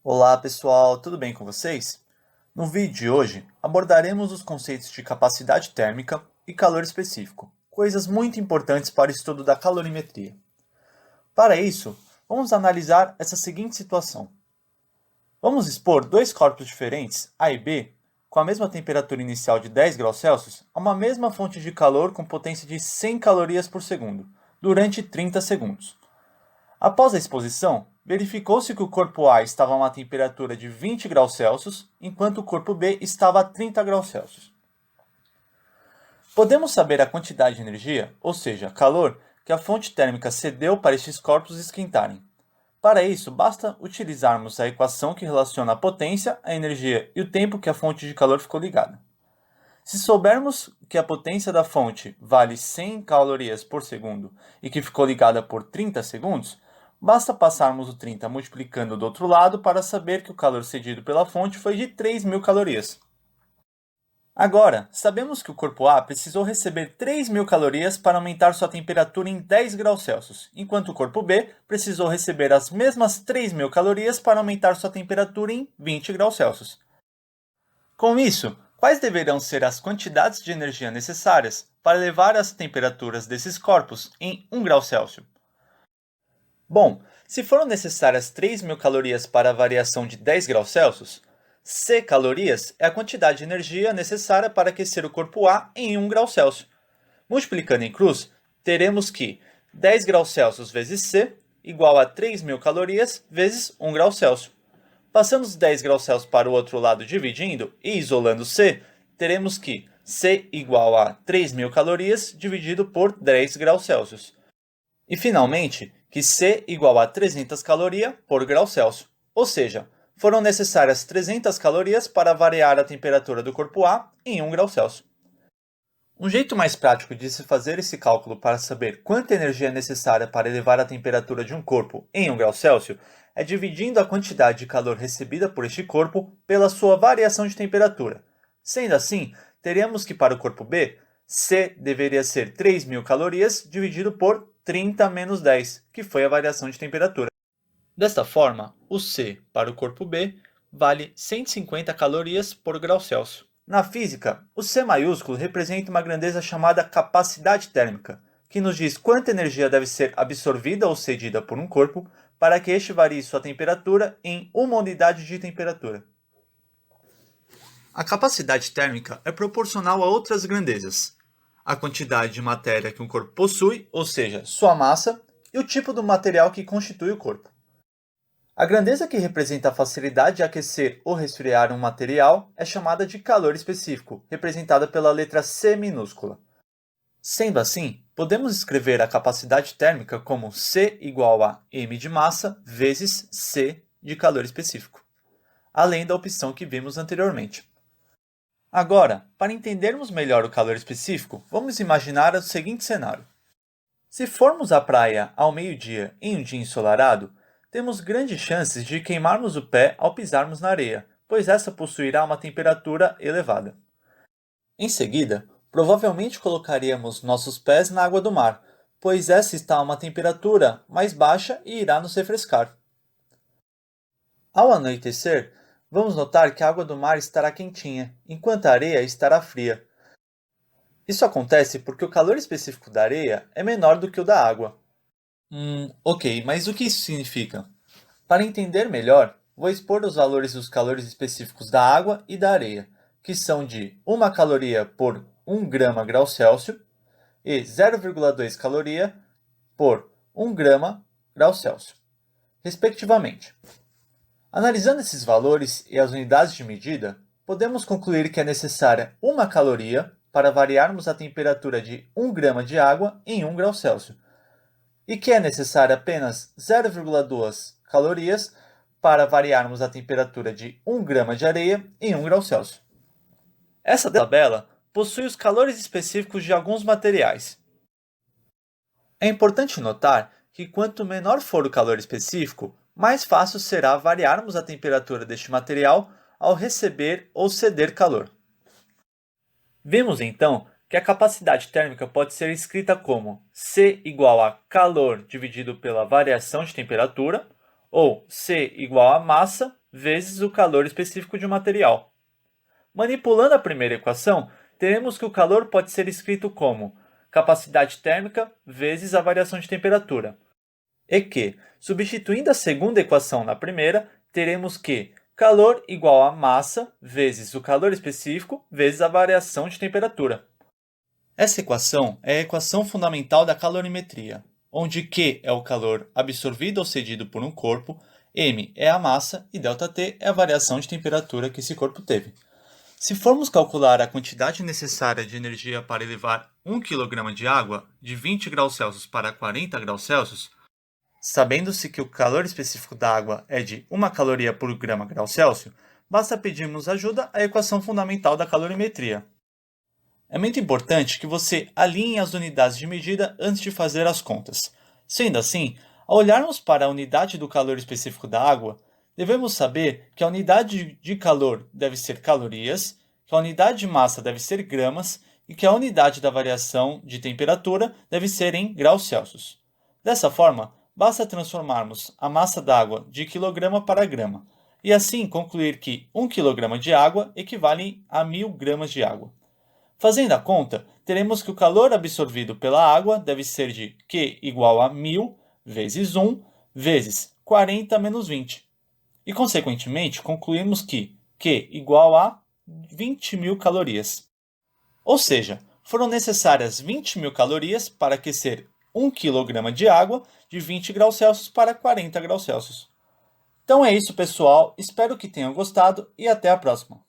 Olá pessoal, tudo bem com vocês? No vídeo de hoje abordaremos os conceitos de capacidade térmica e calor específico, coisas muito importantes para o estudo da calorimetria. Para isso, vamos analisar essa seguinte situação. Vamos expor dois corpos diferentes, A e B, com a mesma temperatura inicial de 10 graus Celsius, a uma mesma fonte de calor com potência de 100 calorias por segundo, durante 30 segundos. Após a exposição, verificou-se que o corpo A estava a uma temperatura de 20 graus Celsius, enquanto o corpo B estava a 30 graus Celsius. Podemos saber a quantidade de energia, ou seja, calor, que a fonte térmica cedeu para estes corpos esquentarem. Para isso, basta utilizarmos a equação que relaciona a potência, a energia e o tempo que a fonte de calor ficou ligada. Se soubermos que a potência da fonte vale 100 calorias por segundo e que ficou ligada por 30 segundos, basta passarmos o 30 multiplicando do outro lado para saber que o calor cedido pela fonte foi de 3.000 calorias. Agora, sabemos que o corpo A precisou receber 3.000 calorias para aumentar sua temperatura em 10 graus Celsius, enquanto o corpo B precisou receber as mesmas 3.000 calorias para aumentar sua temperatura em 20 graus Celsius. Com isso, quais deverão ser as quantidades de energia necessárias para elevar as temperaturas desses corpos em 1 grau Celsius? Bom, se foram necessárias 3.000 calorias para a variação de 10 graus Celsius, C calorias é a quantidade de energia necessária para aquecer o corpo A em 1 grau Celsius. Multiplicando em cruz, teremos que 10 graus Celsius vezes C igual a 3.000 calorias vezes 1 grau Celsius. Passando os 10 graus Celsius para o outro lado dividindo e isolando C, teremos que C igual a 3.000 calorias dividido por 10 graus Celsius. E finalmente, que C igual a 300 calorias por grau Celsius. Ou seja, foram necessárias 300 calorias para variar a temperatura do corpo A em 1 grau Celsius. Um jeito mais prático de se fazer esse cálculo para saber quanta energia é necessária para elevar a temperatura de um corpo em 1 grau Celsius é dividindo a quantidade de calor recebida por este corpo pela sua variação de temperatura. Sendo assim, teremos que para o corpo B, C deveria ser 3.000 calorias dividido por 30 menos 10, que foi a variação de temperatura. Desta forma, o C para o corpo B vale 150 calorias por grau Celsius. Na física, o C maiúsculo representa uma grandeza chamada capacidade térmica, que nos diz quanta energia deve ser absorvida ou cedida por um corpo para que este varie sua temperatura em uma unidade de temperatura. A capacidade térmica é proporcional a outras grandezas: a quantidade de matéria que um corpo possui, ou seja, sua massa, e o tipo do material que constitui o corpo. A grandeza que representa a facilidade de aquecer ou resfriar um material é chamada de calor específico, representada pela letra C minúscula. Sendo assim, podemos escrever a capacidade térmica como C igual a m de massa vezes C de calor específico, além da opção que vimos anteriormente. Agora, para entendermos melhor o calor específico, vamos imaginar o seguinte cenário. Se formos à praia ao meio-dia em um dia ensolarado, temos grandes chances de queimarmos o pé ao pisarmos na areia, pois essa possuirá uma temperatura elevada. Em seguida, provavelmente colocaríamos nossos pés na água do mar, pois essa está a uma temperatura mais baixa e irá nos refrescar. Ao anoitecer, vamos notar que a água do mar estará quentinha, enquanto a areia estará fria. Isso acontece porque o calor específico da areia é menor do que o da água. Ok, mas o que isso significa? Para entender melhor, vou expor os valores dos calores específicos da água e da areia, que são de 1 caloria por 1 grama grau Celsius e 0,2 caloria por 1 grama grau Celsius, respectivamente. Analisando esses valores e as unidades de medida, podemos concluir que é necessária 1 caloria para variarmos a temperatura de 1 grama de água em 1 grau Celsius, e que é necessária apenas 0,2 calorias para variarmos a temperatura de 1 grama de areia em 1 grau Celsius. Essa tabela possui os calores específicos de alguns materiais. É importante notar que quanto menor for o calor específico, mais fácil será variarmos a temperatura deste material ao receber ou ceder calor. Vimos então que a capacidade térmica pode ser escrita como C igual a calor dividido pela variação de temperatura, ou C igual a massa vezes o calor específico de um material. Manipulando a primeira equação, teremos que o calor pode ser escrito como capacidade térmica vezes a variação de temperatura. E que, substituindo a segunda equação na primeira, teremos que calor igual a massa vezes o calor específico vezes a variação de temperatura. Essa equação é a equação fundamental da calorimetria, onde Q é o calor absorvido ou cedido por um corpo, m é a massa e ΔT é a variação de temperatura que esse corpo teve. Se formos calcular a quantidade necessária de energia para elevar 1 kg de água de 20 graus Celsius para 40 graus Celsius, sabendo-se que o calor específico da água é de 1 caloria por grau Celsius, basta pedirmos ajuda à equação fundamental da calorimetria. É muito importante que você alinhe as unidades de medida antes de fazer as contas. Sendo assim, ao olharmos para a unidade do calor específico da água, devemos saber que a unidade de calor deve ser calorias, que a unidade de massa deve ser gramas e que a unidade da variação de temperatura deve ser em graus Celsius. Dessa forma, basta transformarmos a massa d'água de quilograma para grama, e assim concluir que 1 kg de água equivale a 1000 gramas de água. Fazendo a conta, teremos que o calor absorvido pela água deve ser de Q igual a 1000 vezes 1 vezes 40 menos 20. E, consequentemente, concluímos que Q igual a 20.000 calorias. Ou seja, foram necessárias 20.000 calorias para aquecer 1 kg de água de 20 graus Celsius para 40 graus Celsius. Então é isso, pessoal. Espero que tenham gostado e até a próxima.